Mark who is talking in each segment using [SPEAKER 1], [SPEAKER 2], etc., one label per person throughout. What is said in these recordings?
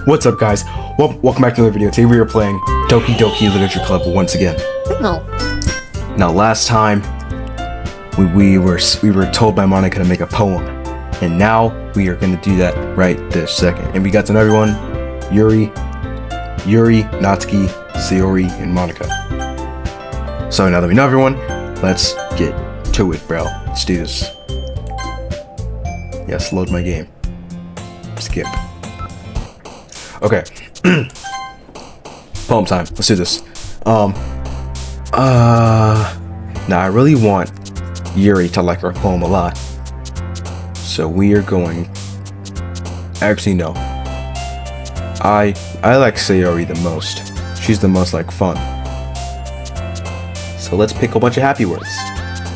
[SPEAKER 1] What's up, guys? Welcome back to another video. Today we are playing Doki Doki Literature Club once again. Now, last time we were told by Monica to make a poem, and now we are going to do that right this second. And we got to know everyone: Yuri, Natsuki, Sayori, and Monica. So now that we know everyone, let's get to it, bro. Let's do this. Yes, load my game. Skip. Okay. Poem time. Let's do this. Now I really want Yuri to like our poem a lot. So we are going... Actually, no. I like Sayori the most. She's the most, like, fun. So let's pick a bunch of happy words.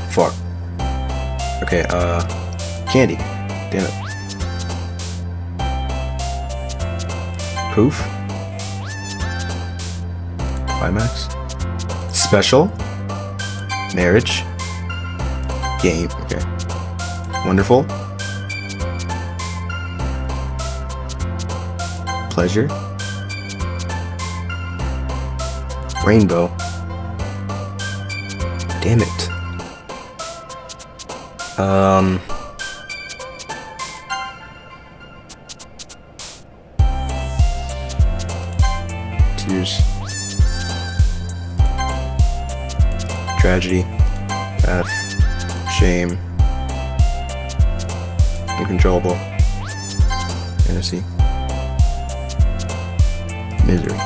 [SPEAKER 1] Fuck. Okay, candy. Damn it. Poof. Climax. Special. Marriage. Game. Okay. Wonderful. Pleasure. Rainbow. Damn it. Tears. Tragedy. Wrath. Shame. Uncontrollable. Fantasy. Misery.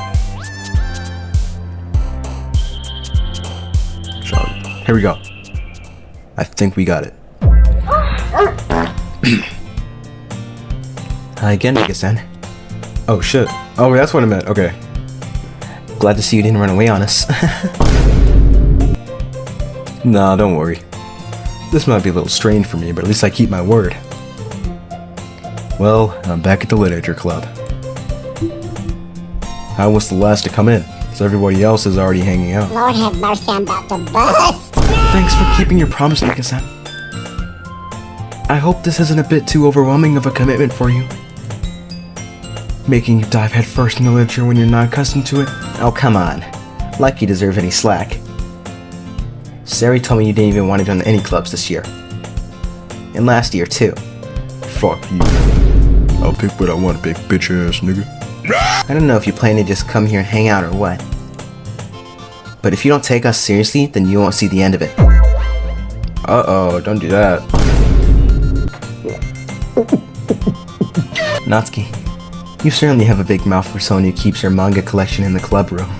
[SPEAKER 1] Here we go. I think we got it. Hi again, Mika-san. Oh shit. Oh, that's what I meant. Okay. Glad to see you didn't run away on us. Nah, don't worry. This might be a little strange for me, but at least I keep my word. Well, I'm back at the Literature Club. I was the last to come in, so everybody else is already hanging out.
[SPEAKER 2] Lord have mercy, I'm about to bust.
[SPEAKER 1] Thanks for keeping your promise, Mika-san. I hope this isn't a bit too overwhelming of a commitment for you. Making you dive headfirst into literature when you're not accustomed to it? Oh, come on. Like you deserve any slack. Sari told me you didn't even want to join any clubs this year. And last year, too.
[SPEAKER 3] Fuck you. I'll pick what I want, big bitch ass nigga.
[SPEAKER 1] I don't know if you plan to just come here and hang out or what. But if you don't take us seriously, then you won't see the end of it. Uh-oh, don't do that. Natsuki, you certainly have a big mouth for someone who keeps her manga collection in the club room.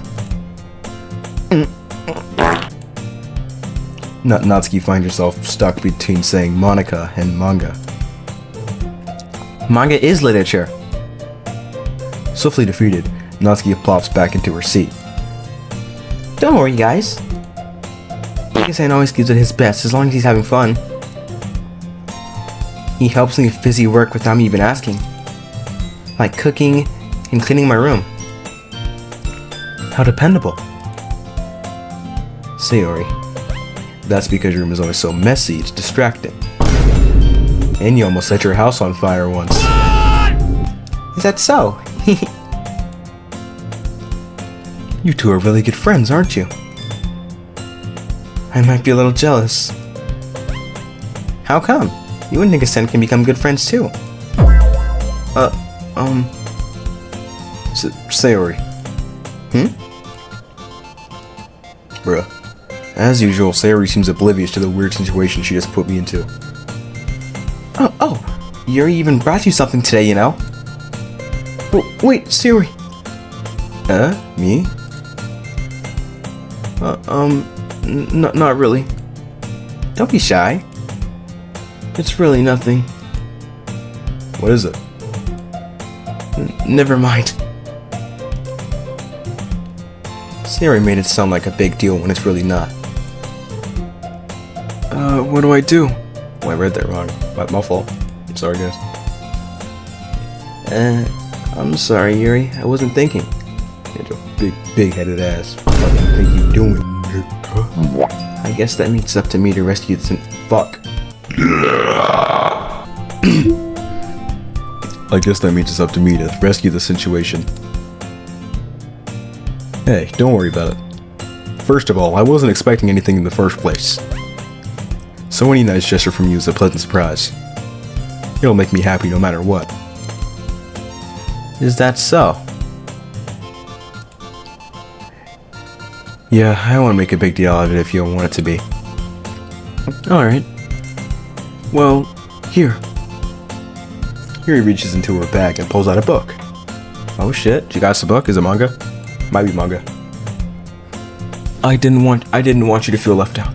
[SPEAKER 1] Natsuki finds herself stuck between saying Monica and manga. Manga is literature. Swiftly defeated, Natsuki plops back into her seat. Don't worry, guys. Mika-san always gives it his best as long as he's having fun. He helps me with busy work without me even asking. Like cooking and cleaning my room. How dependable. Sayori. That's because your room is always so messy, it's distracting. And you almost set your house on fire once. Is that so? You two are really good friends, aren't you? I might be a little jealous. How come? You and Nika-san can become good friends too. Sayori. Bruh. As usual, Sayori seems oblivious to the weird situation she just put me into. Oh, Yuri even brought you something today, you know? Wait, Sayori. Me? Not really. Don't be shy. It's really nothing.
[SPEAKER 3] What is it?
[SPEAKER 1] Never mind. Sayori made it sound like a big deal when it's really not. What do I do?
[SPEAKER 3] Oh, I read that wrong. My fault. Sorry, guys.
[SPEAKER 1] I'm sorry, Yuri. I wasn't thinking.
[SPEAKER 3] You're a big-headed ass. What do you think you doing, nigga?
[SPEAKER 1] I guess that means it's up to me to rescue this. Fuck. I guess that means it's up to me to rescue the situation. Hey, don't worry about it. First of all, I wasn't expecting anything in the first place. So any nice gesture from you is a pleasant surprise. It'll make me happy no matter what. Is that so? Yeah, I won't make a big deal out of it if you don't want it to be. Alright. Well, here. Here he reaches into her bag and pulls out a book. Oh shit, you got us a book? Is it manga? Might be manga. I didn't want you to feel left out.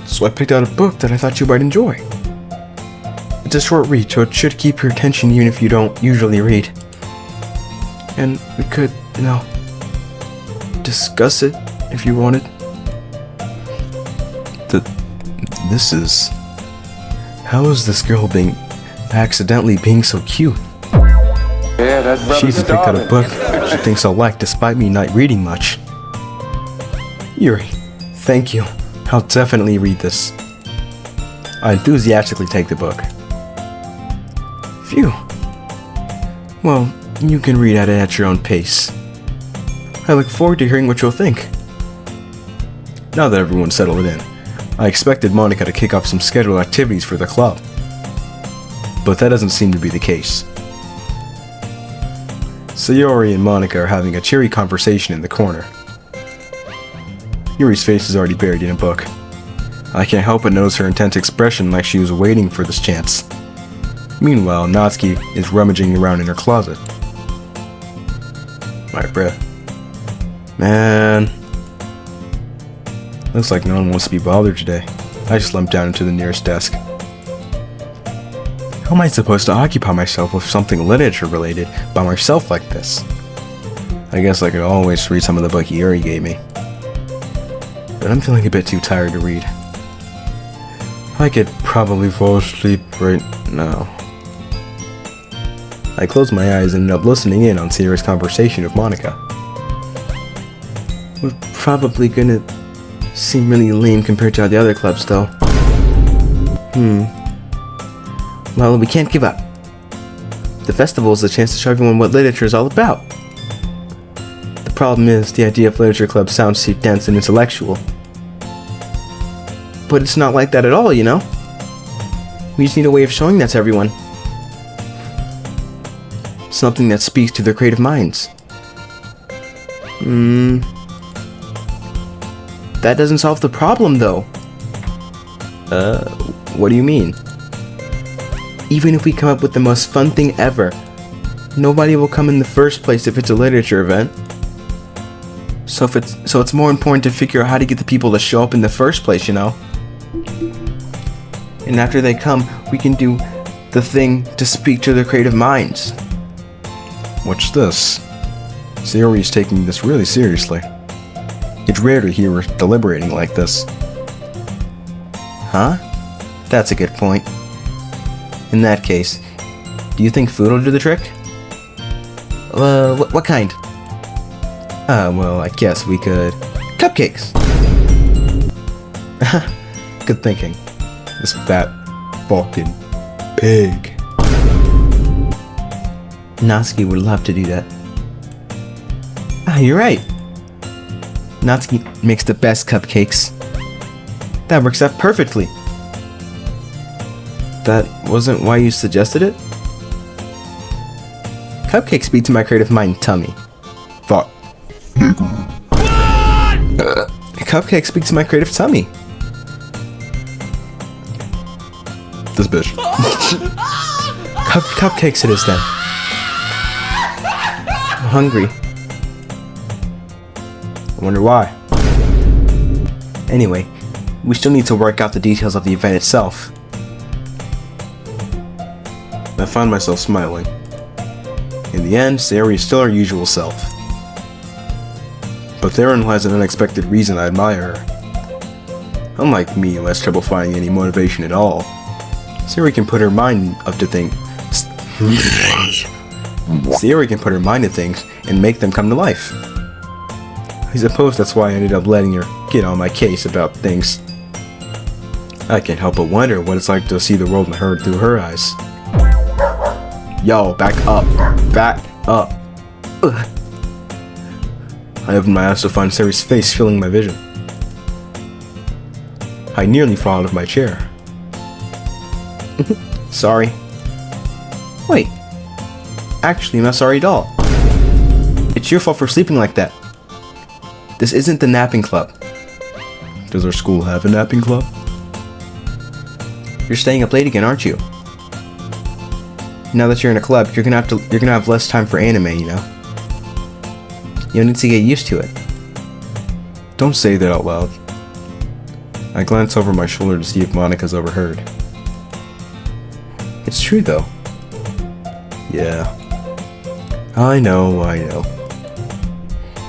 [SPEAKER 1] So I picked out a book that I thought you might enjoy. It's a short read, so it should keep your attention even if you don't usually read. And we could, discuss it if you wanted. This is... How is this girl accidentally being so cute?
[SPEAKER 4] Yeah, that brother's
[SPEAKER 1] She's picked out a book she thinks I'll like despite me not reading much. Yuri, thank you. I'll definitely read this. I enthusiastically take the book. Phew. Well, you can read at it at your own pace. I look forward to hearing what you'll think. Now that everyone's settled in, I expected Monica to kick off some scheduled activities for the club. But that doesn't seem to be the case. Sayori and Monica are having a cheery conversation in the corner. Yuri's face is already buried in a book. I can't help but notice her intense expression like she was waiting for this chance. Meanwhile, Natsuki is rummaging around in her closet. My breath. Man. Looks like no one wants to be bothered today. I slumped down into the nearest desk. How am I supposed to occupy myself with something literature related by myself like this? I guess I could always read some of the book Yuri gave me. But I'm feeling a bit too tired to read. I could probably fall asleep right now. I closed my eyes and ended up listening in on Sayori's conversation with Monica. We're probably gonna seem really lame compared to the other clubs though. Well, we can't give up. The festival is a chance to show everyone what literature is all about. The problem is, the idea of literature club sounds too dense and intellectual. But it's not like that at all, We just need a way of showing that to everyone. Something that speaks to their creative minds. That doesn't solve the problem, though. What do you mean? Even if we come up with the most fun thing ever, nobody will come in the first place if it's a literature event. So it's more important to figure out how to get the people to show up in the first place, And after they come, we can do the thing to speak to their creative minds. What's this? Sayori is taking this really seriously. It's rare to hear her deliberating like this. Huh? That's a good point. In that case, do you think food will do the trick? What kind? Well, I guess we could... Cupcakes! Good thinking. This fat fucking pig. Natsuki would love to do that. You're right. Natsuki makes the best cupcakes. That works out perfectly. That wasn't why you suggested it? Cupcakes speak to my creative mind tummy. Fuck. Cupcakes speak to my creative tummy. This bitch. Cupcakes it is then. I'm hungry. I wonder why. Anyway, we still need to work out the details of the event itself. I find myself smiling. In the end, Sayori is still her usual self. But therein lies an unexpected reason I admire her. Unlike me, who has trouble finding any motivation at all, Sayori can put her mind up to things. Sayori can put her mind to things and make them come to life. I suppose that's why I ended up letting her get on my case about things. I can't help but wonder what it's like to see the world and heard through her eyes. Yo, back up. Back up. Ugh. I opened my eyes to find Sari's face filling my vision. I nearly fell out of my chair. Sorry. Wait. Actually, I'm not sorry at all. It's your fault for sleeping like that. This isn't the napping club. Does our school have a napping club? You're staying up late again, aren't you? Now that you're in a club, you're gonna have less time for anime, you know? You'll need to get used to it. Don't say that out loud. I glance over my shoulder to see if Monica's overheard. It's true though. Yeah. I know.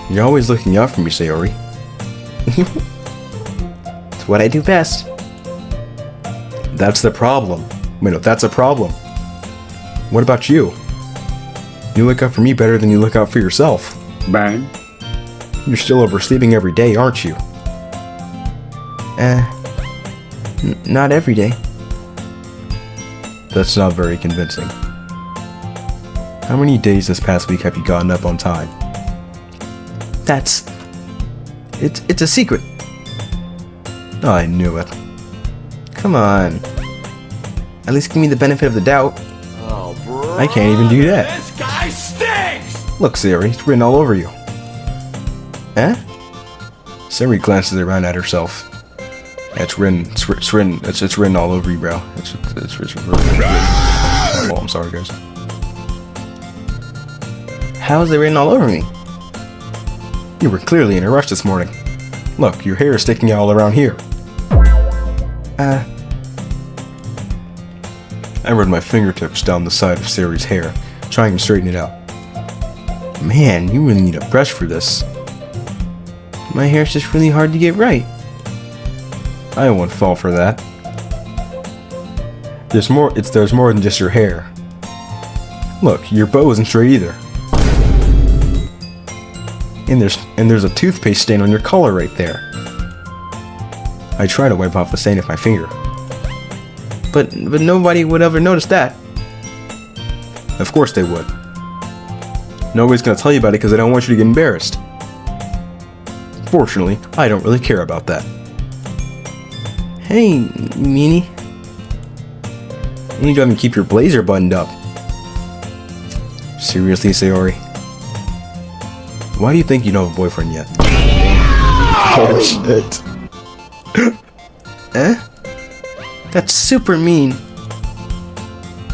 [SPEAKER 1] You're always looking out for me, Sayori. It's what I do best. That's the problem. Wait, no, that's a problem. What about you? You look out for me better than you look out for yourself.
[SPEAKER 4] Bang.
[SPEAKER 1] You're still oversleeping every day, aren't you? Not every day. That's not very convincing. How many days this past week have you gotten up on time? It's a secret. I knew it. Come on. At least give me the benefit of the doubt.
[SPEAKER 5] Oh, bro.
[SPEAKER 1] I can't even do that.
[SPEAKER 5] This guy stinks!
[SPEAKER 1] Look, Sari, it's written all over you. Eh? Sari glances around at herself. It's written all over you, bro. It's oh, I'm sorry, guys. How is it written all over me? You were clearly in a rush this morning. Look, your hair is sticking out all around here. I run my fingertips down the side of Sari's hair, trying to straighten it out. Man, you really need a brush for this. My hair's just really hard to get right. I won't fall for that. There's more than just your hair. Look, your bow isn't straight either. And there's a toothpaste stain on your collar right there. I try to wipe off the stain with my finger. But nobody would ever notice that. Of course they would. Nobody's gonna tell you about it because they don't want you to get embarrassed. Fortunately, I don't really care about that. Hey, meanie. You need to have him keep your blazer buttoned up. Seriously, Sayori? Why do you think you don't have a boyfriend yet? Oh shit. Eh? That's super mean.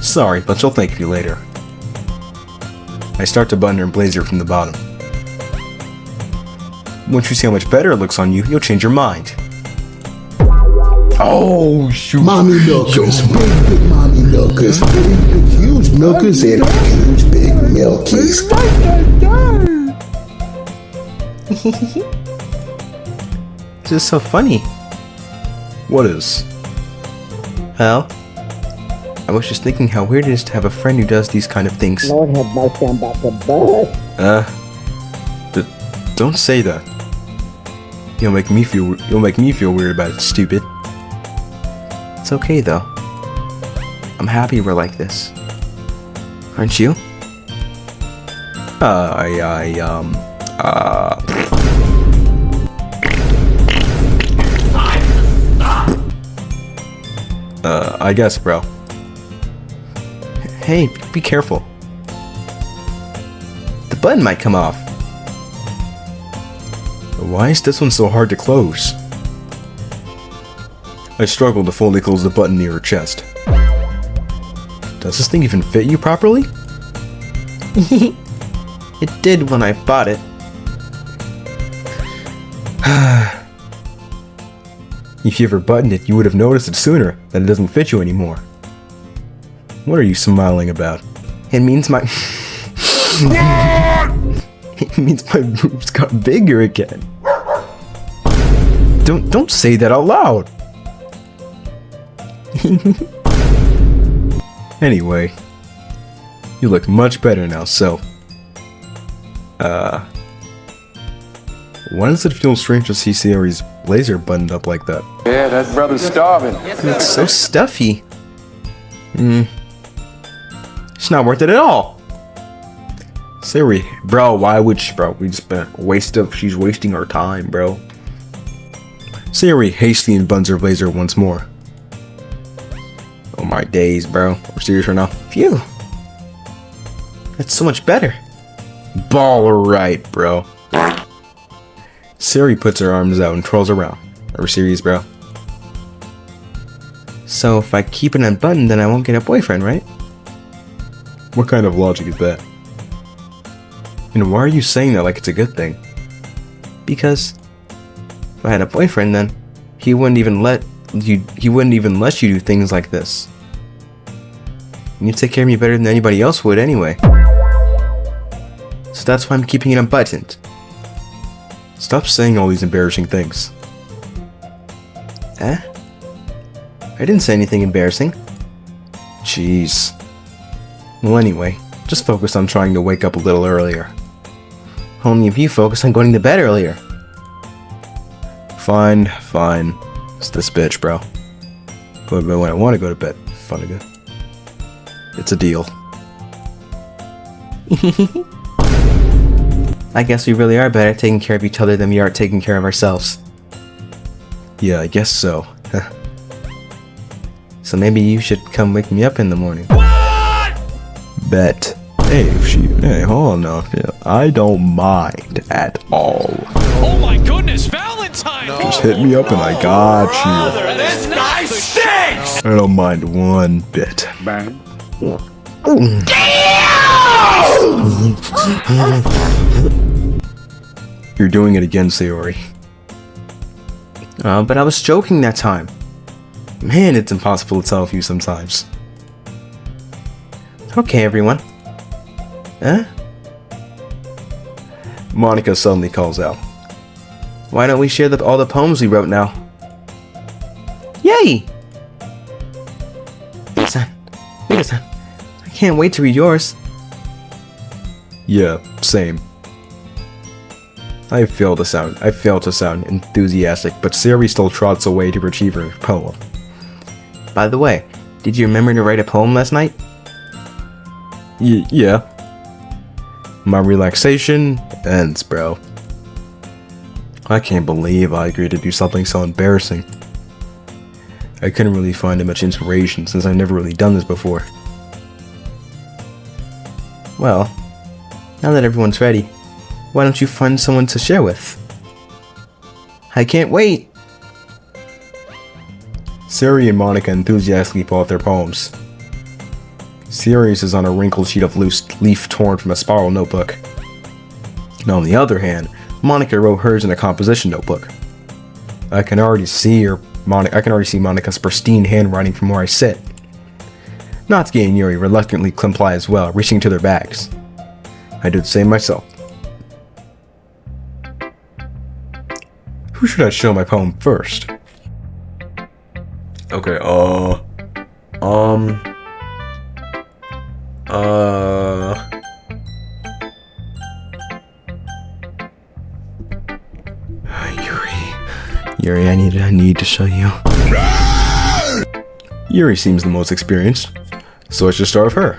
[SPEAKER 1] Sorry, but she'll thank you later. I start to button her blazer from the bottom. Once you see how much better it looks on you, you'll change your mind. Oh, shoot.
[SPEAKER 3] Mommy milkers, big mommy milkers, big huge milkers, and huge big milkies.
[SPEAKER 1] This is so funny. What is? Well, I was just thinking how weird it is to have a friend who does these kind of things.
[SPEAKER 2] Lord have mercy, I'm about to bust.
[SPEAKER 1] Don't say that. You'll make me feel weird about it, stupid. It's okay though. I'm happy we're like this. Aren't you? I guess, bro. Hey, be careful. The button might come off. Why is this one so hard to close? I struggle to fully close the button near her chest. Does this thing even fit you properly? It did when I bought it. If you ever buttoned it, you would have noticed it sooner that it doesn't fit you anymore. What are you smiling about? It means my... It means my boobs got bigger again. Don't say that out loud. Anyway, you look much better now, so... Why does it feel strange to see Sayori's blazer buttoned up like that?
[SPEAKER 4] Yeah, that brother's starving.
[SPEAKER 1] It's so stuffy. It's not worth it at all. Siri, bro, why would she, bro? We just been she's wasting our time, bro. Siri hastily unbuttons her blazer once more. Oh my days, bro. We're serious right now. Phew. That's so much better. Ball right, bro. Siri puts her arms out and twirls around. Are we serious, bro? So if I keep it unbuttoned, then I won't get a boyfriend, right? What kind of logic is that? And why are you saying that like it's a good thing? Because if I had a boyfriend, then he wouldn't even let you do things like this. And you take care of me better than anybody else would anyway. So that's why I'm keeping it unbuttoned. Stop saying all these embarrassing things. Eh? I didn't say anything embarrassing. Jeez. Well, anyway, just focus on trying to wake up a little earlier. Only if you focus on going to bed earlier. Fine, fine. It's this bitch, bro. But when I want to go to bed, fun again. It's a deal. I guess we really are better at taking care of each other than we are at taking care of ourselves. Yeah, I guess so. So maybe you should come wake me up in the morning. What? Bet. Hey, hold on now. Yeah, I don't mind at all.
[SPEAKER 5] Oh my goodness, Valentine!
[SPEAKER 1] Just hit me up and I got you.
[SPEAKER 5] This guy stinks!
[SPEAKER 1] I don't mind one bit.
[SPEAKER 4] Bang.
[SPEAKER 1] You're doing it again, Sayori. But I was joking that time. Man, it's impossible to tell with you sometimes. Okay, everyone. Huh? Monica suddenly calls out. Why don't we share all the poems we wrote now? Yay! Mika-san, I can't wait to read yours. Yeah, same. I fail to sound enthusiastic, but Sayori still trots away to retrieve her poem. By the way, did you remember to write a poem last night? Yeah. My relaxation ends, bro. I can't believe I agreed to do something so embarrassing. I couldn't really find much inspiration since I've never really done this before. Well, now that everyone's ready, why don't you find someone to share with? I can't wait! Siri and Monica enthusiastically pull out their poems. Sirius is on a wrinkled sheet of loose leaf torn from a spiral notebook. And on the other hand, Monica wrote hers in a composition notebook. I can already see Monica's pristine handwriting from where I sit. Natsuki and Yuri reluctantly comply as well, reaching to their bags. I do the same myself. Who should I show my poem first? Okay, Yuri, I need to show you. Yuri seems the most experienced, so I should start with her.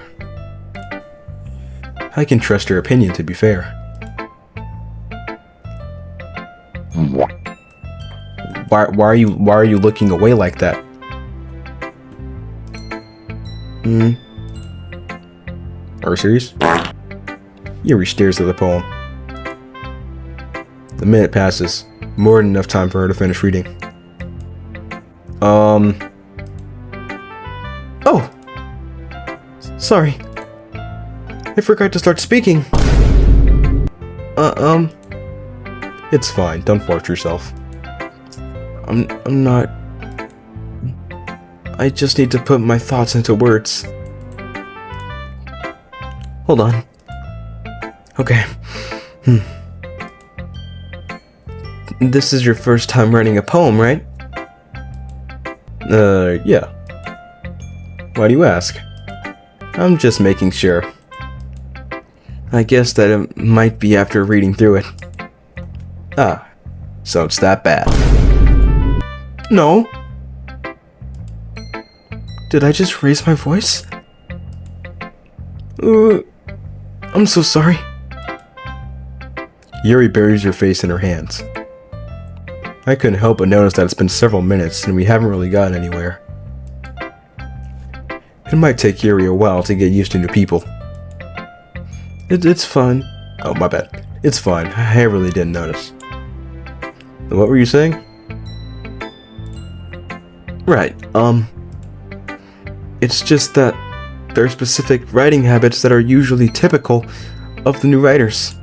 [SPEAKER 1] I can trust her opinion, to be fair. Why are you looking away like that? Are you serious? Yuri stares at the poem. The minute passes, more than enough time for her to finish reading. Oh! Sorry. I forgot to start speaking. It's fine, don't force yourself. I'm not... I just need to put my thoughts into words. Hold on. Okay. This is your first time writing a poem, right? Yeah. Why do you ask? I'm just making sure. I guess that it might be after reading through it. Ah, so it's that bad. No. Did I just raise my voice? I'm so sorry. Yuri buries her face in her hands. I couldn't help but notice that it's been several minutes and we haven't really gotten anywhere. It might take Yuri a while to get used to new people. It's fine. Oh, my bad. It's fine. I really didn't notice. What were you saying? Right, it's just that there are specific writing habits that are usually typical of the new writers.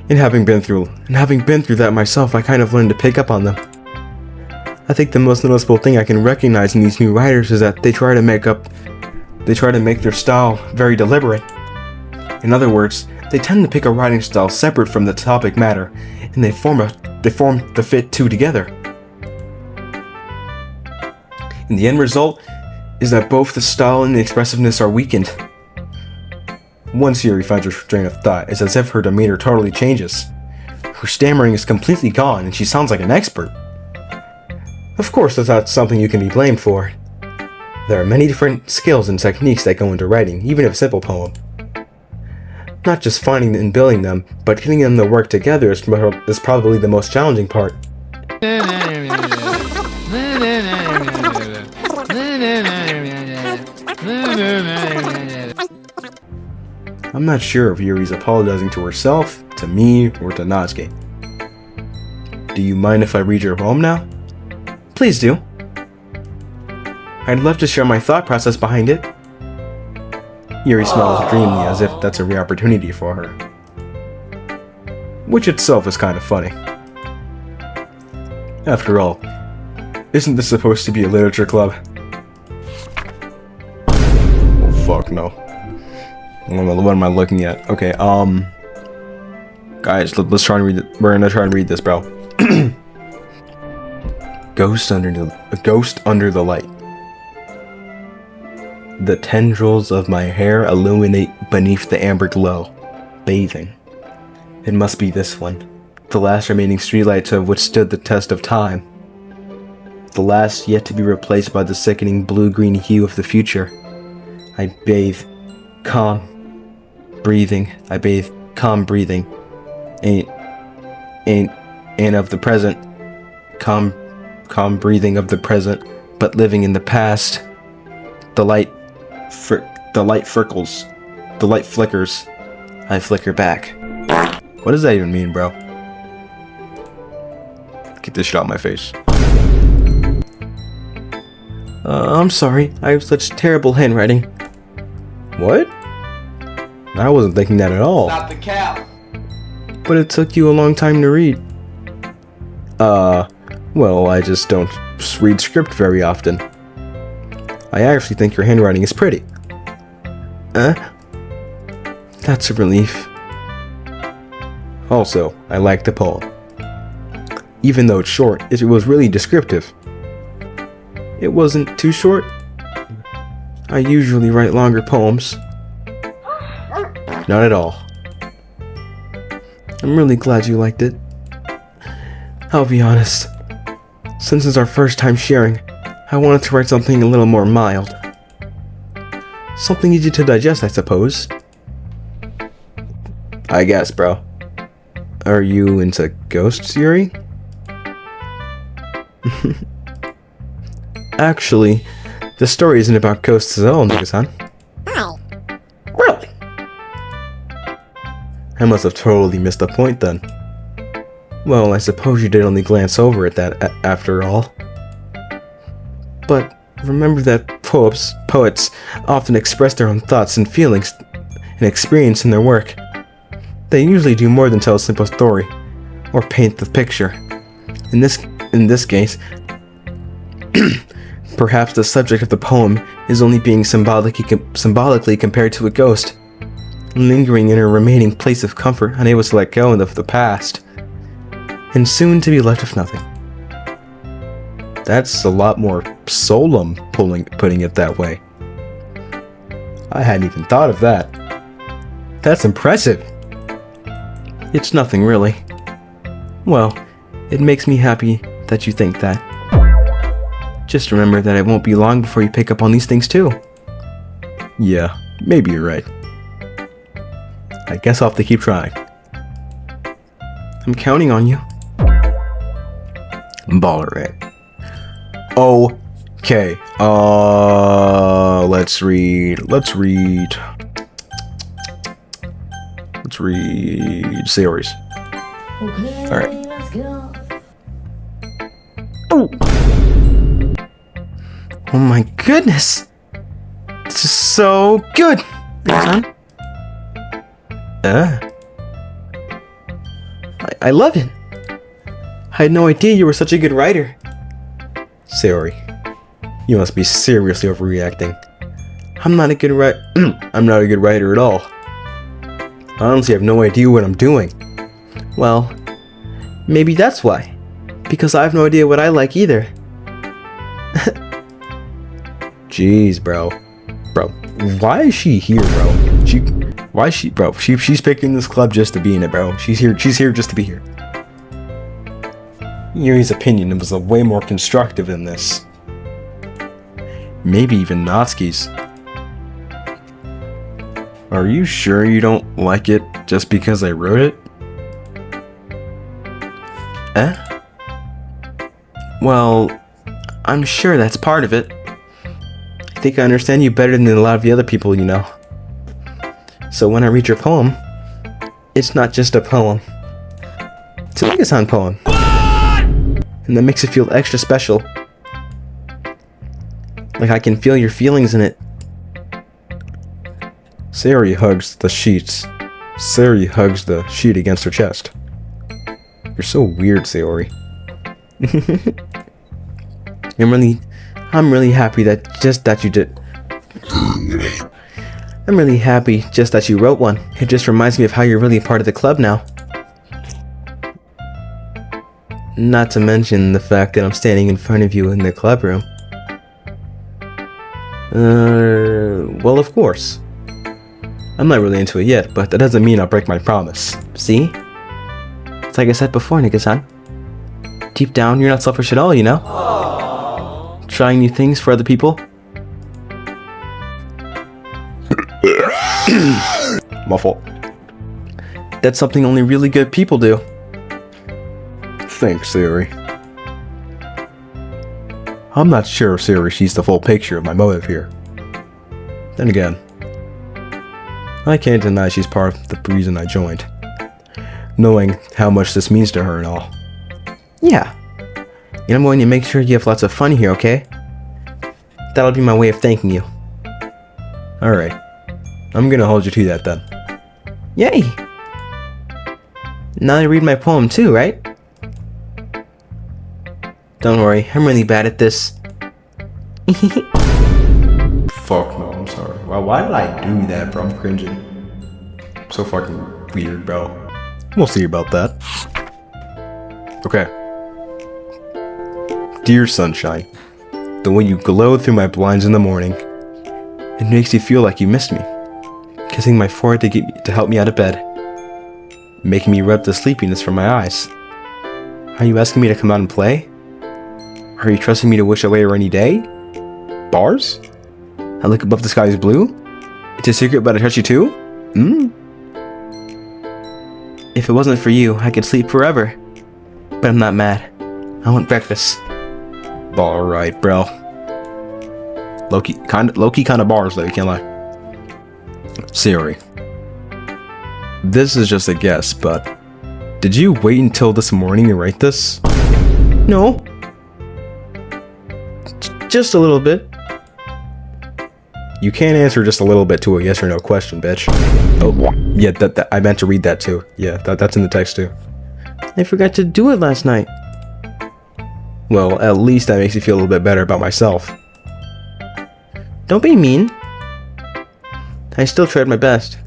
[SPEAKER 1] And having been through that myself, I kind of learned to pick up on them. I think the most noticeable thing I can recognize in these new writers is that they try to make their style very deliberate. In other words, they tend to pick a writing style separate from the topic matter, and they form the fit two together. And the end result is that both the style and the expressiveness are weakened. Once Yuri finds her train of thought, it's as if her demeanor totally changes. Her stammering is completely gone, and she sounds like an expert. Of course, that's not something you can be blamed for. There are many different skills and techniques that go into writing, even a simple poem. Not just finding and building them, but getting them to work together is probably the most challenging part. I'm not sure if Yuri's apologizing to herself, to me, or to Natsuki. Do you mind if I read your poem now? Please do. I'd love to share my thought process behind it. Yuri smiles dreamily as if that's a rare opportunity for her. Which itself is kind of funny. After all, isn't this supposed to be a literature club? Oh fuck no. What am I looking at? Okay, guys, let's try and read it. We're gonna try and read this, bro. Ghost under the light. The tendrils of my hair illuminate beneath the amber glow, bathing. It must be this one, the last remaining streetlight to have withstood the test of time. The last yet to be replaced by the sickening blue-green hue of the future. I bathe calm breathing. Ain't of the present. Calm breathing of the present, but living in the past. The light flickers. I flicker back. What does that even mean, bro? Get this shit out of my face. I'm sorry. I have such terrible handwriting. What? I wasn't thinking that at all.
[SPEAKER 6] Stop the cap.
[SPEAKER 1] But it took you a long time to read. Well, I just don't read script very often. I actually think your handwriting is pretty. That's a relief. Also, I like the poem. Even though it's short, it was really descriptive. It wasn't too short. I usually write longer poems. Not at all. I'm really glad you liked it. I'll be honest. Since it's our first time sharing, I wanted to write something a little more mild. Something easy to digest, I suppose. I guess, bro. Are you into ghosts, Yuri? Actually, the story isn't about ghosts at all, nigga-san. Really? I must have totally missed the point then. Well, I suppose you did only glance over at that after all. But remember that poets often express their own thoughts and feelings and experience in their work. They usually do more than tell a simple story or paint the picture. In this case, perhaps the subject of the poem is only being symbolically compared to a ghost, lingering in her remaining place of comfort, unable to let go of the past, and soon to be left with nothing. That's a lot more solemn, putting it that way. I hadn't even thought of that. That's impressive. It's nothing really. Well, it makes me happy that you think that. Just remember that it won't be long before you pick up on these things too. Yeah, maybe you're right. I guess I'll have to keep trying. I'm counting on you. Baller, right? Okay. Let's read series.
[SPEAKER 6] Okay,
[SPEAKER 1] All right.
[SPEAKER 6] let's go.
[SPEAKER 1] Oh my goodness! This is so good! Son? I love it! I had no idea you were such a good writer. Sayori, you must be seriously overreacting. I'm not a good writer at all. I honestly have no idea what I'm doing. Well, maybe that's why. Because I have no idea what I like either. Jeez, bro. Bro, why is she here, bro? She's picking this club just to be in it, bro. She's here just to be here. Yuri's opinion was way more constructive than this. Maybe even Natsuki's. Are you sure you don't like it just because I wrote it? Well, I'm sure that's part of it. I think I understand you better than a lot of the other people you know. So when I read your poem, it's not just a poem. It's a Nigga-san poem. And that makes it feel extra special. Like I can feel your feelings in it. Sayori hugs the sheets. Sayori hugs the sheet against her chest. You're so weird, Sayori. I'm really happy that you did. I'm really happy just that you wrote one. It just reminds me of how you're really a part of the club now. Not to mention the fact that I'm standing in front of you in the club room. Well, of course. I'm not really into it yet, but that doesn't mean I'll break my promise. See? It's like I said before, Nigga-san. Deep down, you're not selfish at all, you know? Aww. Trying new things for other people. My fault. That's something only really good people do. Thanks, Sayori. I'm not sure if Sayori sees the full picture of my motive here. Then again, I can't deny she's part of the reason I joined. Knowing how much this means to her and all. Yeah. And I'm going to make sure you have lots of fun here, okay? That'll be my way of thanking you. Alright. I'm gonna hold you to that then. Yay! Now I read my poem too, right? Don't worry, I'm really bad at this. Fuck no, I'm sorry. Well, why did I do that, bro? I'm cringing. So fucking weird, bro. We'll see about that. Okay. Dear sunshine, the way you glow through my blinds in the morning, it makes you feel like you missed me. Kissing my forehead to help me out of bed, making me rub the sleepiness from my eyes. Are you asking me to come out and play? Are you trusting me to wish away a rainy day? Bars? I look above the sky is blue? It's a secret but I touch you too? If it wasn't for you, I could sleep forever. But I'm not mad. I want breakfast. Alright, bro. Low-key kind of bars though, you can't lie. Sayori. This is just a guess, but did you wait until this morning to write this? No. Just a little bit. You can't answer just a little bit to a yes or no question, bitch. Oh, yeah, that I meant to read that too. Yeah, that's in the text too. I forgot to do it last night. Well, at least that makes me feel a little bit better about myself. Don't be mean. I still tried my best.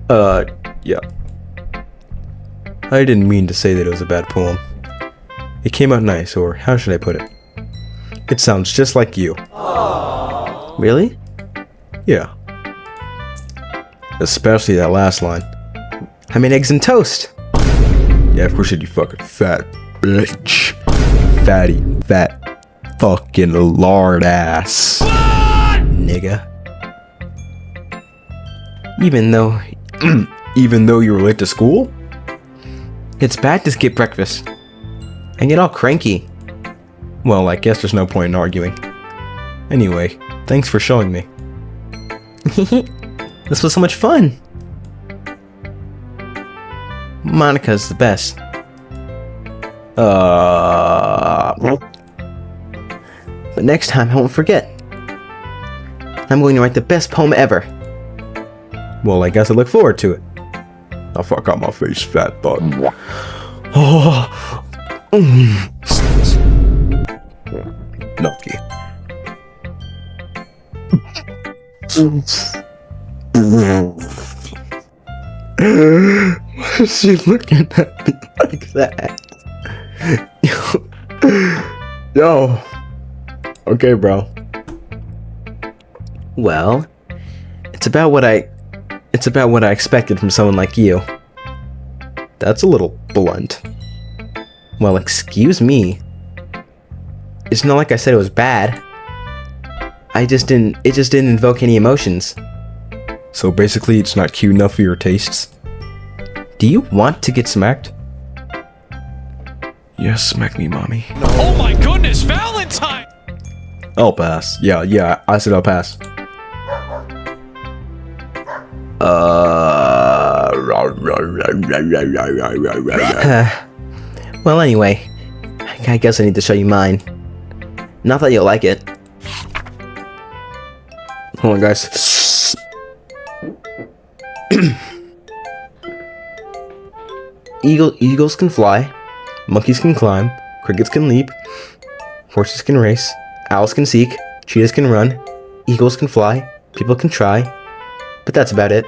[SPEAKER 1] Yeah. I didn't mean to say that it was a bad poem. It came out nice, or how should I put it? It sounds just like you. Aww. Really? Yeah. Especially that last line. I made eggs and toast. Yeah, of course you fucking fat bitch. Fatty, fat. fucking lard ass. Nigga. Even though you were late to school? It's bad to skip breakfast and get all cranky. Well, I guess there's no point in arguing. Anyway, thanks for showing me. This was so much fun. Monica's the best. But next time I won't forget. I'm going to write the best poem ever. Well, I guess I look forward to it. Now fuck out my face, fat fuck. Oh. Doki. Why is she looking at me like that? Yo. Okay, bro. Well, it's about what I expected from someone like you. That's a little blunt. Well, excuse me. It's not like I said it was bad. It just didn't invoke any emotions. So basically it's not cute enough for your tastes? Do you want to get smacked? Yes, smack me, mommy.
[SPEAKER 5] Oh my goodness, Valentine!
[SPEAKER 1] I'll pass. Yeah, I said I'll pass. Well, anyway, I guess I need to show you mine. Not that you'll like it. Hold on, guys. Eagles can fly, monkeys can climb, crickets can leap, horses can race, owls can seek, cheetahs can run, eagles can fly, people can try, but that's about it.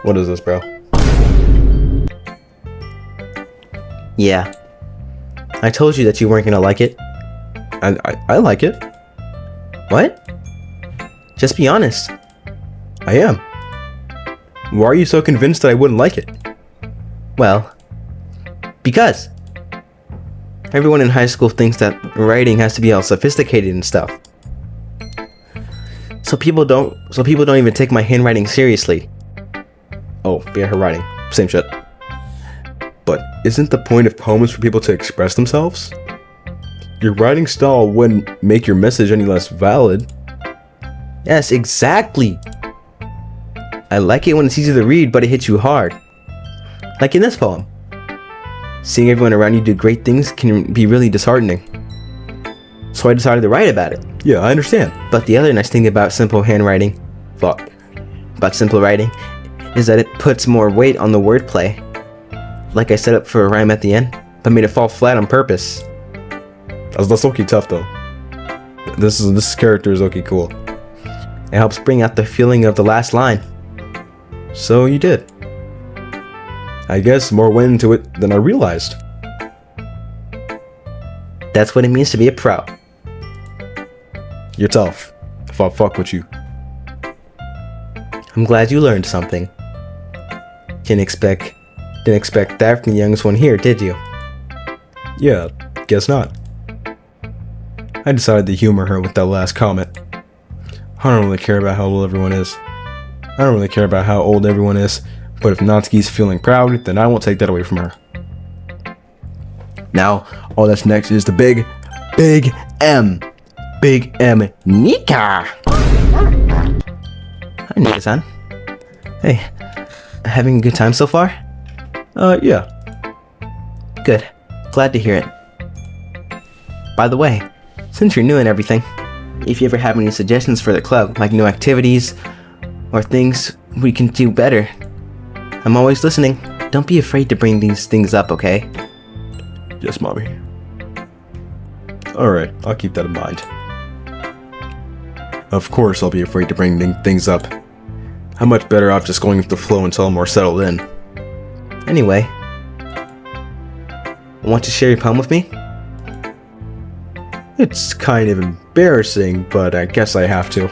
[SPEAKER 1] What is this, bro? Yeah. I told you that you weren't gonna like it. I like it. What? Just be honest. I am. Why are you so convinced that I wouldn't like it? Well, because everyone in high school thinks that writing has to be all sophisticated and stuff. So people don't even take my handwriting seriously. Oh, yeah, her writing. Same shit. But isn't the point of poems for people to express themselves? Your writing style wouldn't make your message any less valid. Yes, exactly. I like it when it's easy to read, but it hits you hard. Like in this poem. Seeing everyone around you do great things can be really disheartening. So I decided to write about it. Yeah, I understand. But the other nice thing about simple writing is that it puts more weight on the wordplay. Like I set up for a rhyme at the end, but made it fall flat on purpose. That's okay tough though. This character is okay cool. It helps bring out the feeling of the last line. So you did. I guess more went into it than I realized. That's what it means to be a pro. You're tough. If I fuck with you. I'm glad you learned something. Didn't expect that from the youngest one here, did you? Yeah, guess not. I decided to humor her with that last comment. I don't really care about how old everyone is. But if Natsuki's feeling proud, then I won't take that away from her. Now, all that's next is the big M. Big M Nika! Hi, Nika-san. Hey, having a good time so far? Yeah. Good. Glad to hear it. By the way, since you're new and everything, if you ever have any suggestions for the club, like new activities, or things we can do better, I'm always listening. Don't be afraid to bring these things up, okay? Yes, mommy. Alright, I'll keep that in mind. Of course I'll be afraid to bring things up. I'm much better off just going with the flow until I'm more settled in. Anyway, want to share your poem with me? It's kind of embarrassing, but I guess I have to.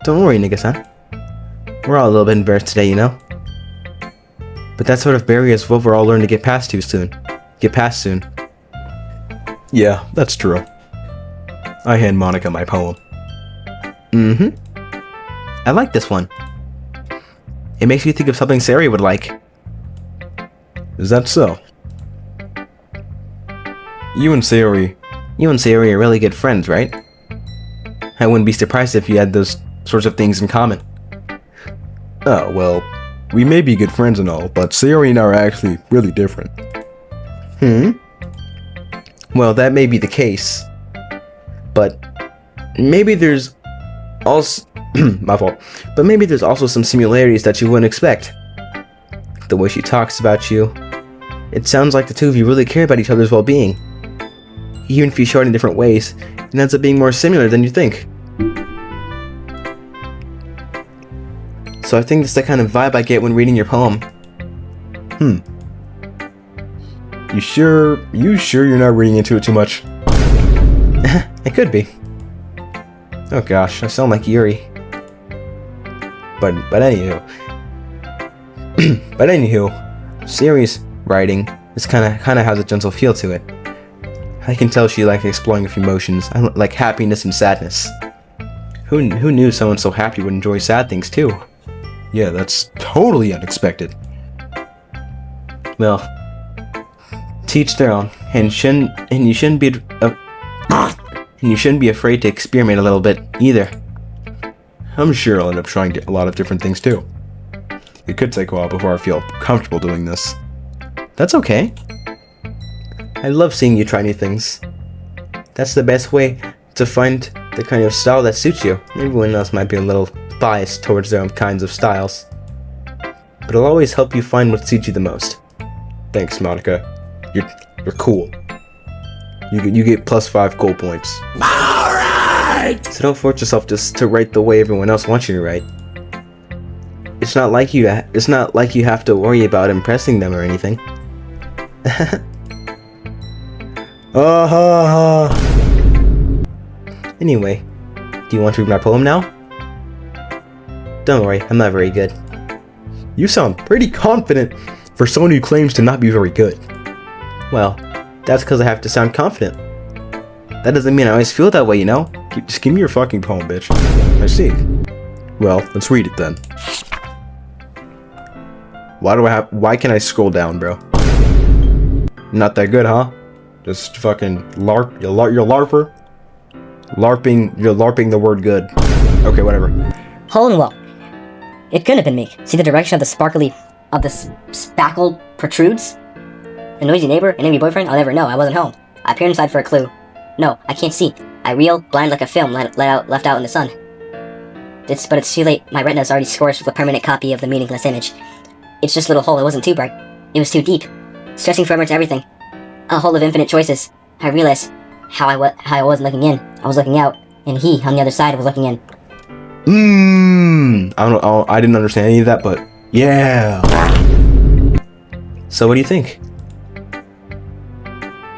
[SPEAKER 1] Don't worry, Nika-san. We're all a little bit embarrassed today, you know? But that sort of barrier is what we're all learning to get past too soon. get past soon. Yeah, that's true. I hand Monica my poem. Mm-hmm. I like this one. It makes me think of something Sayori would like. Is that so? You and Sayori are really good friends, right? I wouldn't be surprised if you had those sorts of things in common. Oh, well, we may be good friends and all, but Sayori and I are actually really different. Well, that may be the case. But maybe there's also... my fault. But maybe there's also some similarities that you wouldn't expect. The way she talks about you. It sounds like the two of you really care about each other's well-being. Even if you show it in different ways, it ends up being more similar than you think. So I think that's the kind of vibe I get when reading your poem. You sure you're not reading into it too much? It could be. Oh gosh, I sound like Yuri. But anywho. Sayori's writing is kind of has a gentle feel to it. I can tell she likes exploring with emotions, like happiness and sadness. Who knew someone so happy would enjoy sad things too? Yeah, that's totally unexpected. Well, teach their own, and you shouldn't be afraid to experiment a little bit either. I'm sure I'll end up trying a lot of different things too. It could take a while before I feel comfortable doing this. That's okay. I love seeing you try new things. That's the best way to find the kind of style that suits you. Everyone else might be a little biased towards their own kinds of styles. But it'll always help you find what suits you the most. Thanks, Monica. You're cool. You get +5 gold points. Alright! So don't force yourself just to write the way everyone else wants you to write. It's not like you have to worry about impressing them or anything. Anyway, do you want to read my poem now? Don't worry, I'm not very good. You sound pretty confident for someone who claims to not be very good. Well, that's because I have to sound confident. That doesn't mean I always feel that way, you know? Just give me your fucking poem, bitch. I see. Well, let's read it then. Why can I scroll down, bro? Not that good, huh? Just fucking you're LARPer? You're LARPing the word good. Okay, whatever.
[SPEAKER 7] Hole in the wall. It couldn't have been me. See the direction of the spackle protrudes? A noisy neighbor, an angry boyfriend? I'll never know. I wasn't home. I peered inside for a clue. No, I can't see. I reel, blind like a film left out in the sun. But it's too late. My retina's already scorched with a permanent copy of the meaningless image. It's just a little hole. It wasn't too bright. It was too deep. Stretching forever into everything. A hole of infinite choices. I realized how I wasn't looking in. I was looking out, and he, on the other side, was looking in.
[SPEAKER 1] I didn't understand any of that, but yeah. So what do you think?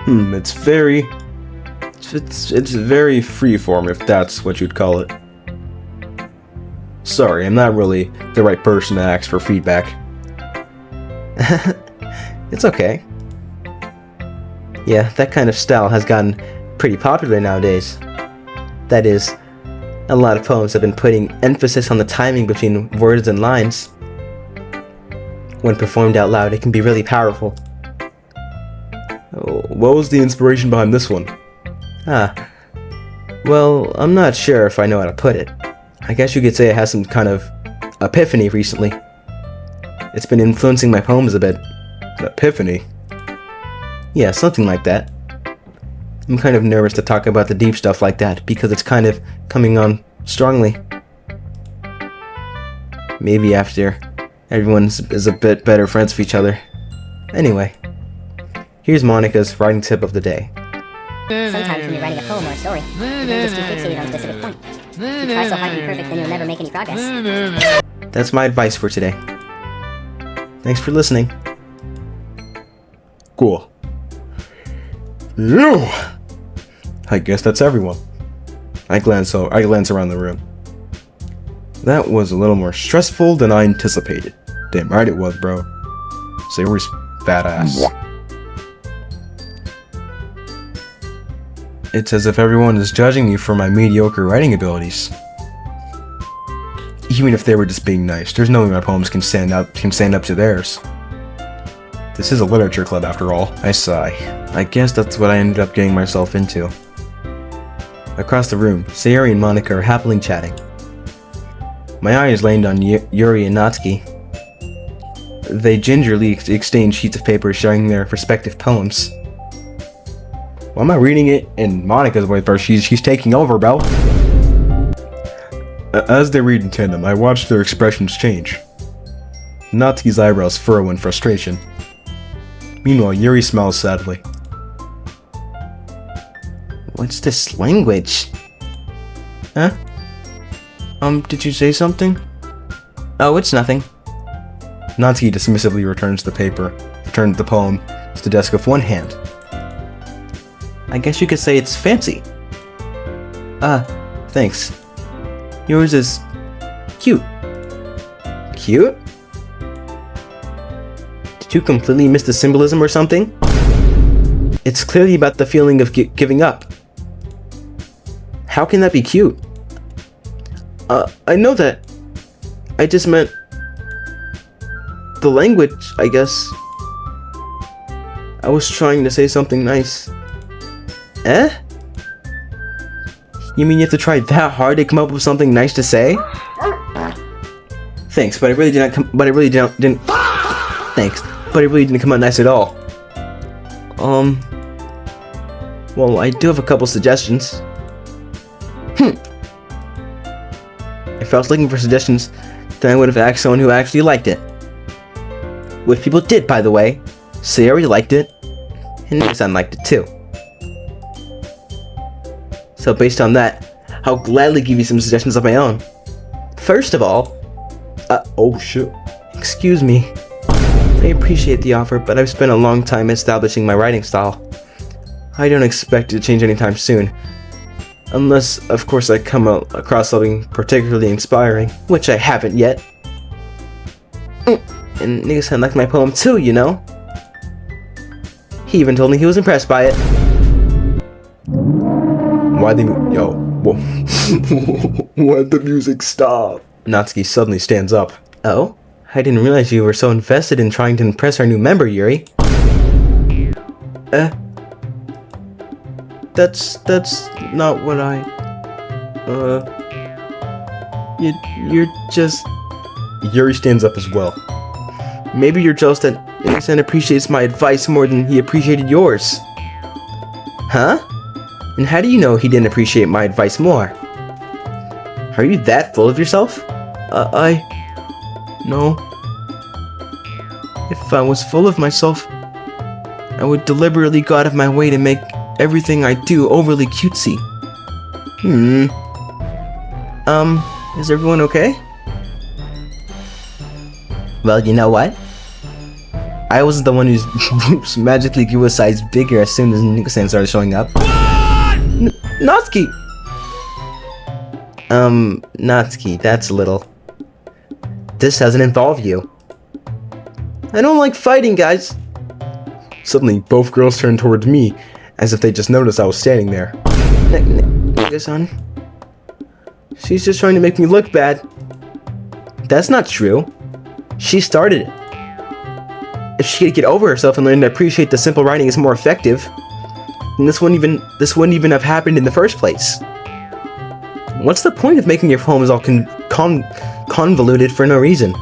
[SPEAKER 1] It's very freeform, if that's what you'd call it. Sorry, I'm not really the right person to ask for feedback. It's okay. Yeah, that kind of style has gotten pretty popular nowadays. That is, a lot of poems have been putting emphasis on the timing between words and lines. When performed out loud, it can be really powerful. What was the inspiration behind this one? Well, I'm not sure if I know how to put it. I guess you could say it has some kind of epiphany recently. It's been influencing my poems a bit. An epiphany? Yeah, something like that. I'm kind of nervous to talk about the deep stuff like that because it's kind of coming on strongly. Maybe after everyone is a bit better friends with each other. Anyway, here's Monica's writing tip of the day.
[SPEAKER 7] Sometimes when you're writing a poem or a story, your brain gets too fixated on a specific point. If you try so hard to be perfect, then you'll never make any progress.
[SPEAKER 1] That's my advice for today. Thanks for listening. Cool. Ew. I guess that's everyone. I glance around the room. That was a little more stressful than I anticipated. Damn right it was, bro. Sayori's fat ass. It's as if everyone is judging me for my mediocre writing abilities. Even if they were just being nice, there's no way my poems can stand up to theirs. This is a literature club after all. I sigh. I guess that's what I ended up getting myself into. Across the room, Sayori and Monica are happily chatting. My eyes landed on Yuri and Natsuki. They gingerly exchange sheets of paper showing their respective poems. Why am I reading it in Monica's voice first? She's taking over, bro. As they read in tandem, I watched their expressions change. Natsuki's eyebrows furrow in frustration. Meanwhile, Yuri smiles sadly. What's this language? Huh? Did you say something? Oh, it's nothing. Natsuki dismissively returns the poem to the desk with one hand. I guess you could say it's fancy. Thanks. Yours is cute. Cute? Did you completely miss the symbolism or something? It's clearly about the feeling of giving up. How can that be cute? I know that. I just meant the language, I guess. I was trying to say something nice. Eh? You mean you have to try that hard to come up with something nice to say? Thanks, but it really didn't Thanks, but it really didn't come out nice at all. Well, I do have a couple suggestions. If I was looking for suggestions, then I would have asked someone who actually liked it. Which people did, by the way. Sayori liked it, and Nika-san liked it too. So based on that, I'll gladly give you some suggestions of my own. First of all, oh shit. Excuse me. I appreciate the offer, but I've spent a long time establishing my writing style. I don't expect it to change anytime soon. Unless, of course, I come across something particularly inspiring, which I haven't yet. And Nika-san liked my poem too, you know? He even told me he was impressed by it. Why'd the music stop? Natsuki suddenly stands up. Oh? I didn't realize you were so invested in trying to impress our new member, Yuri. That's not what I... You're just... Yuri stands up as well. Maybe you're jealous that Nika-san appreciates my advice more than he appreciated yours. Huh? And how do you know he didn't appreciate my advice more? Are you that full of yourself? No. If I was full of myself, I would deliberately go out of my way to make everything I do overly cutesy. Is everyone okay? Well, you know what? I wasn't the one whose boobs magically grew a size bigger as soon as Nika-san started showing up. Natsuki! Natsuki, that's a little... This doesn't involve you. I don't like fighting, guys. Suddenly, both girls turned towards me, as if they just noticed I was standing there. Nika-san? She's just trying to make me look bad. That's not true. She started it. If she could get over herself and learn to appreciate the simple writing is more effective, then this wouldn't even have happened in the first place. What's the point of making your poems all convoluted for no reason?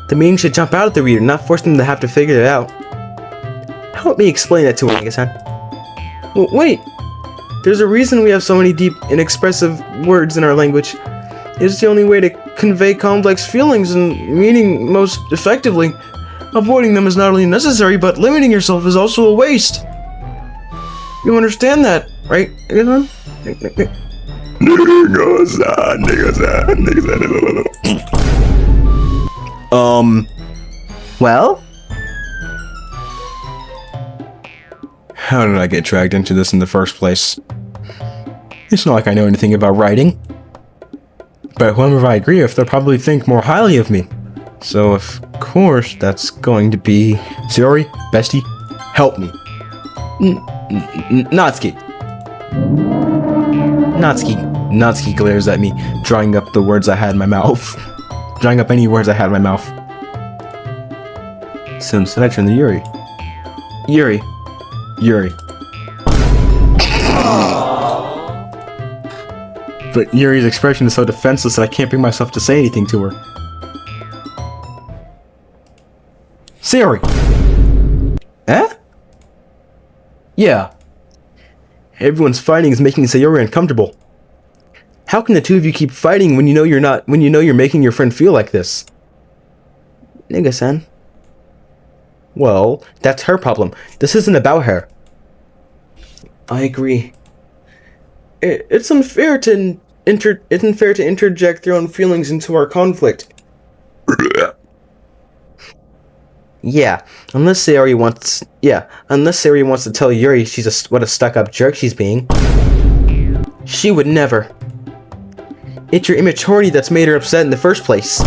[SPEAKER 1] The meaning should jump out at the reader, not force them to have to figure it out. Help me explain that to her, Nika-san. Wait! There's a reason we have so many deep and expressive words in our language. It's the only way to convey complex feelings and meaning most effectively. Avoiding them is not only necessary, but limiting yourself is also a waste. You understand that, right? Well? How did I get dragged into this in the first place? It's not like I know anything about writing. But whoever I agree with, they'll probably think more highly of me. So, of course, that's going to be... Sayori, bestie, help me. Natsuki. Natsuki glares at me, drawing up the words I had in my mouth. Drawing up any words I had in my mouth. So instead I turn to Yuri. Yuri. But Yuri's expression is so defenseless that I can't bring myself to say anything to her. Sayori! Eh? Yeah. Everyone's fighting is making Sayori uncomfortable. How can the two of you keep fighting when you know you're making your friend feel like this? Nigga-san. Well, that's her problem. This isn't about her. I agree. It's unfair to interject their own feelings into our conflict. Yeah, unless Sayori wants to tell Yuri what a stuck-up jerk she's being. She would never. It's your immaturity that's made her upset in the first place.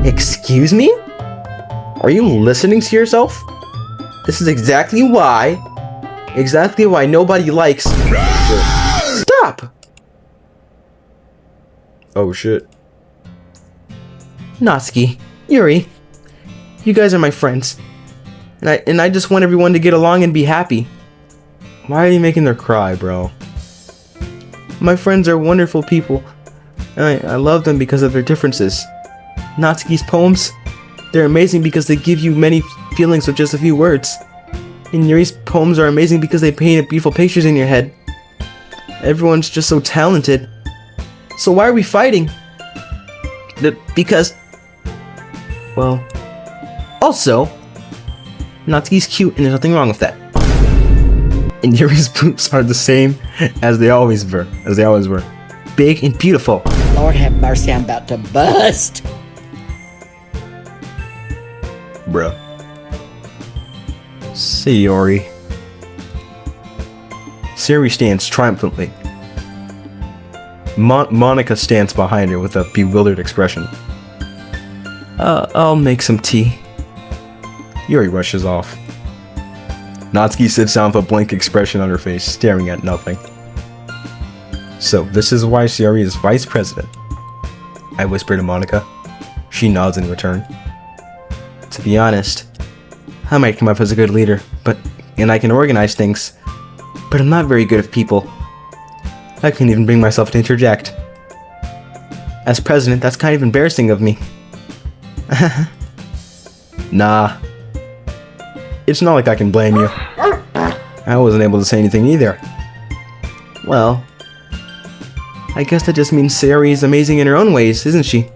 [SPEAKER 1] Excuse me? Are you listening to yourself? This is exactly why nobody likes... Stop! Oh shit. Natsuki, Yuri, you guys are my friends. And I just want everyone to get along and be happy. Why are you making her cry, bro? My friends are wonderful people. And I love them because of their differences. Natsuki's poems, they're amazing because they give you many feelings with just a few words. And Yuri's poems are amazing because they paint beautiful pictures in your head. Everyone's just so talented. So why are we fighting? Because... Well... Also... Natsuki's cute and there's nothing wrong with that. And Yuri's boobs are the same as they always were. Big and beautiful.
[SPEAKER 2] Lord have mercy, I'm about to bust.
[SPEAKER 1] Bruh. Sayori. Sayori stands triumphantly. Monica stands behind her with a bewildered expression. I'll make some tea. Yuri rushes off. Natsuki sits down with a blank expression on her face, staring at nothing. So, this is why Sayori is vice president. I whisper to Monica. She nods in return. To be honest, I might come up as a good leader, and I can organize things, but I'm not very good with people. I couldn't even bring myself to interject. As president, that's kind of embarrassing of me. Nah. It's not like I can blame you. I wasn't able to say anything either. Well, I guess that just means Sayori is amazing in her own ways, isn't she?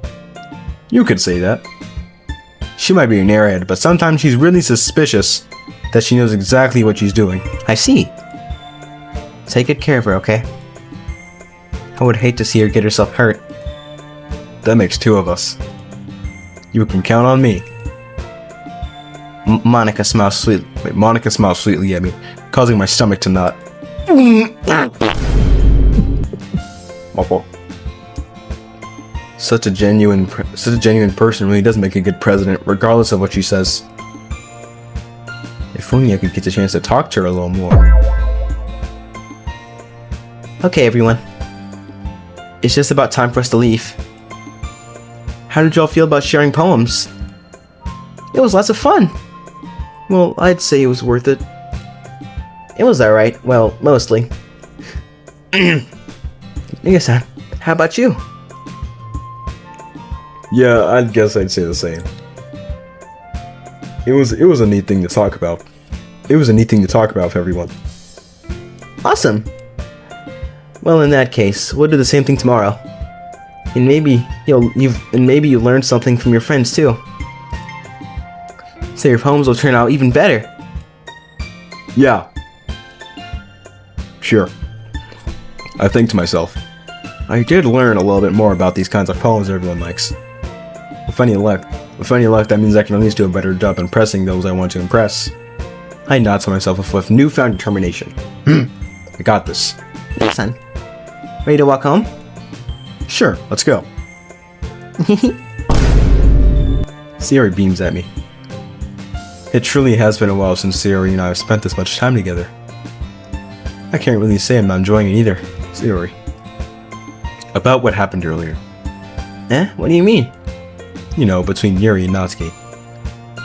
[SPEAKER 1] You could say that. She might be an airhead, but sometimes she's really suspicious that she knows exactly what she's doing. I see. Take good care of her, okay? I would hate to see her get herself hurt. That makes two of us. You can count on me. Monica smiles sweetly at me, causing my stomach to knot. Such a genuine person really does make a good president, regardless of what she says. If only I could get the chance to talk to her a little more. Okay, everyone. It's just about time for us to leave. How did y'all feel about sharing poems? It was lots of fun. Well, I'd say it was worth it. It was alright. Well, mostly. Nigga-san, how about you? Yeah, I guess I'd say the same. It was a neat thing to talk about. It was a neat thing to talk about with everyone. Awesome. Well, in that case, we'll do the same thing tomorrow. And maybe you learned something from your friends too. So your poems will turn out even better. Yeah. Sure. I think to myself, I did learn a little bit more about these kinds of poems everyone likes. With any luck, that means I can at least do a better job impressing those I want to impress. I nod to myself with newfound determination. I got this. Hey, son. Ready to walk home? Sure, let's go. Sayori beams at me. It truly has been a while since Sayori and I have spent this much time together. I can't really say I'm not enjoying it either. Sayori. About what happened earlier. Eh? What do you mean? You know, between Yuri and Natsuki.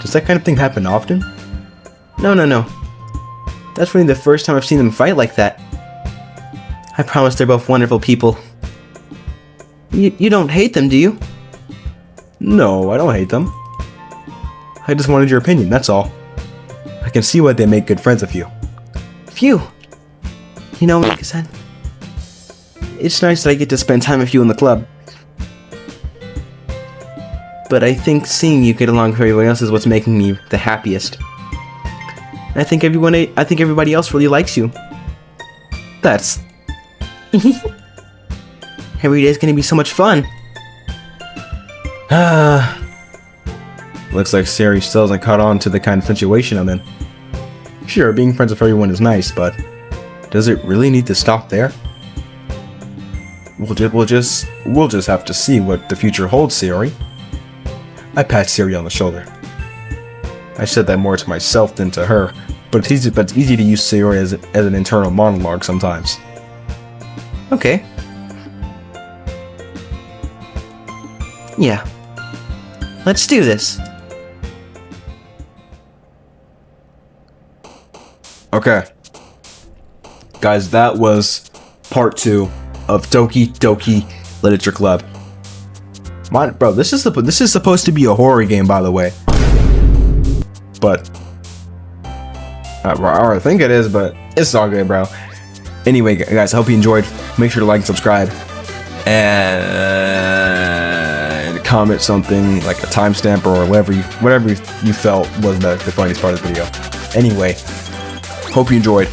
[SPEAKER 1] Does that kind of thing happen often? No. That's really the first time I've seen them fight like that. I promise they're both wonderful people. You don't hate them, do you? No, I don't hate them. I just wanted your opinion, that's all. I can see why they make good friends with you. Phew! You know, Mika-san, it's nice that I get to spend time with you in the club. But I think seeing you get along with everyone else is what's making me the happiest. I think everybody else really likes you. That's... Every day's gonna be so much fun. Looks like Sayori still hasn't caught on to the kind of situation I'm in. Sure, being friends with everyone is nice, but does it really need to stop there? We'll just have to see what the future holds, Sayori. I pat Sayori on the shoulder. I said that more to myself than to her, but it's easy to use Sayori as an internal monologue sometimes. Okay. Yeah. Let's do this. Okay. Guys, that was part 2 of Doki Doki Literature Club. Bro, this is supposed to be a horror game, by the way. But I think it is, but it's all good, bro. Anyway, guys, I hope you enjoyed. Make sure to like and subscribe, and comment something like a timestamp or whatever you felt was the funniest part of the video. Anyway, hope you enjoyed.